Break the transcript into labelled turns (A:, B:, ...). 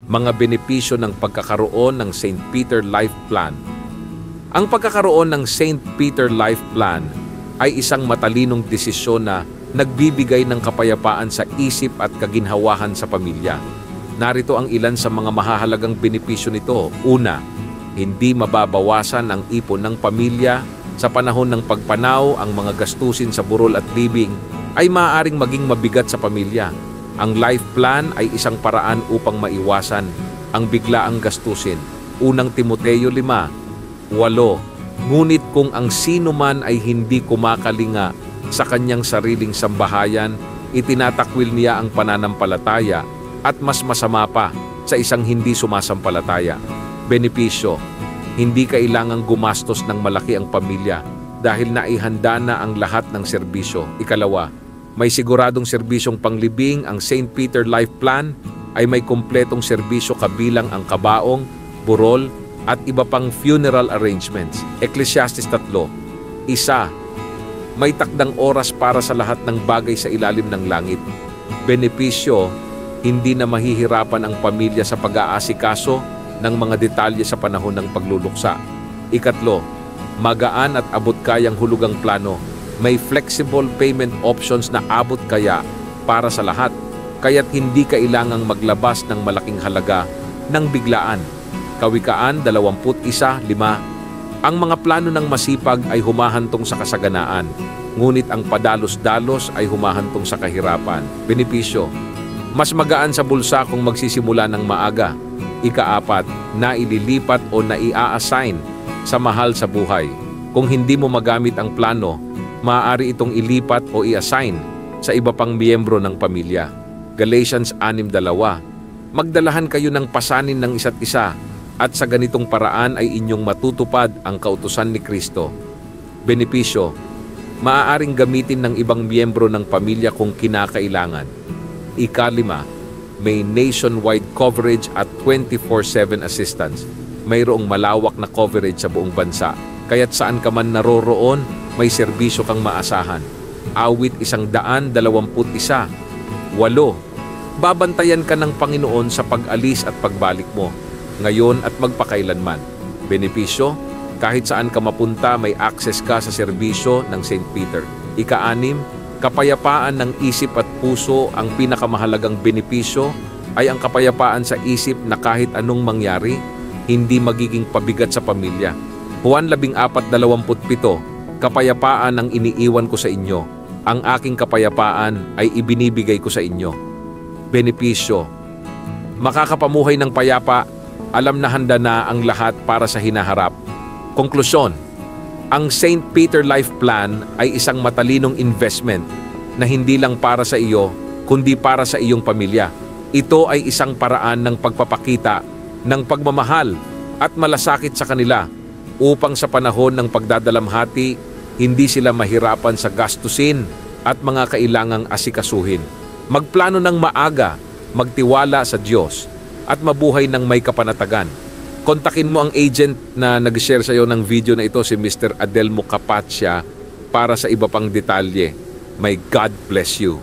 A: Mga benepisyo ng pagkakaroon ng St. Peter Life Plan. Ang pagkakaroon ng St. Peter Life Plan ay isang matalinong desisyon na nagbibigay ng kapayapaan sa isip at kaginhawahan sa pamilya. Narito ang ilan sa mga mahahalagang benepisyo nito. Una, hindi mababawasan ang ipon ng pamilya. Sa panahon ng pagpanaw, ang mga gastusin sa burol at libing ay maaaring maging mabigat sa pamilya. Ang life plan ay isang paraan upang maiwasan ang biglaang gastusin. Unang Timoteo 5:8. Ngunit kung ang sino man ay hindi kumakalinga sa kanyang sariling sambahayan, itinatakwil niya ang pananampalataya at mas masama pa sa isang hindi sumasampalataya. Benepisyo: hindi kailangang gumastos ng malaki ang pamilya dahil naihanda na ang lahat ng serbisyo. Ikalawa, may siguradong serbisyong panglibing. Ang St. Peter Life Plan ay may kumpletong serbisyo kabilang ang kabaong, burol, at iba pang funeral arrangements. Ecclesiastes 3:1. May takdang oras para sa lahat ng bagay sa ilalim ng langit. Benepisyo: hindi na mahihirapan ang pamilya sa pag-aasikaso ng mga detalye sa panahon ng pagluluksa. Ikatlo, magaan at abot-kayang hulugang plano. May flexible payment options na abot kaya para sa lahat, kaya't hindi kailangang maglabas ng malaking halaga ng biglaan. Kawikaan 21:5. Ang mga plano ng masipag ay humahantong sa kasaganaan, ngunit ang padalos-dalos ay humahantong sa kahirapan. Benepisyo: mas magaan sa bulsa kung magsisimula ng maaga. Ika-4, naililipat o naia-assign sa mahal sa buhay. Kung hindi mo magamit ang plano, maaari itong ilipat o i-assign sa iba pang miyembro ng pamilya. Galatians 6:2. Magdalahan kayo ng pasanin ng isa't isa at sa ganitong paraan ay inyong matutupad ang kautusan ni Kristo. Benepisyo: maaaring gamitin ng ibang miyembro ng pamilya kung kinakailangan. Ika-5, may nationwide coverage at 24/7 assistance. Mayroong malawak na coverage sa buong bansa, kaya't saan ka man naroroon, may serbisyo kang maasahan. Awit 121. 8. Babantayan ka ng Panginoon sa pag-alis at pagbalik mo, ngayon at magpakailanman. Benepisyo: kahit saan ka mapunta, may access ka sa serbisyo ng St. Peter. Ika-6, kapayapaan ng isip at puso. Ang pinakamahalagang benepisyo ay ang kapayapaan sa isip na kahit anong mangyari, hindi magiging pabigat sa pamilya. Juan 14:27. Kapayapaan ang iniiwan ko sa inyo. Ang aking kapayapaan ay ibinibigay ko sa inyo. Benepisyo: makakapamuhay ng payapa. Alam na handa na ang lahat para sa hinaharap. Konklusyon: ang St. Peter Life Plan ay isang matalinong investment na hindi lang para sa iyo, kundi para sa iyong pamilya. Ito ay isang paraan ng pagpapakita ng pagmamahal at malasakit sa kanila upang sa panahon ng pagdadalamhati, hindi sila mahirapan sa gastusin at mga kailangang asikasuhin. Magplano ng maaga, magtiwala sa Diyos, at mabuhay ng may kapanatagan. Kontakin mo ang agent na nag-share sa iyo ng video na ito, si Mr. Adelmo Capaccia, para sa iba pang detalye. May God bless you.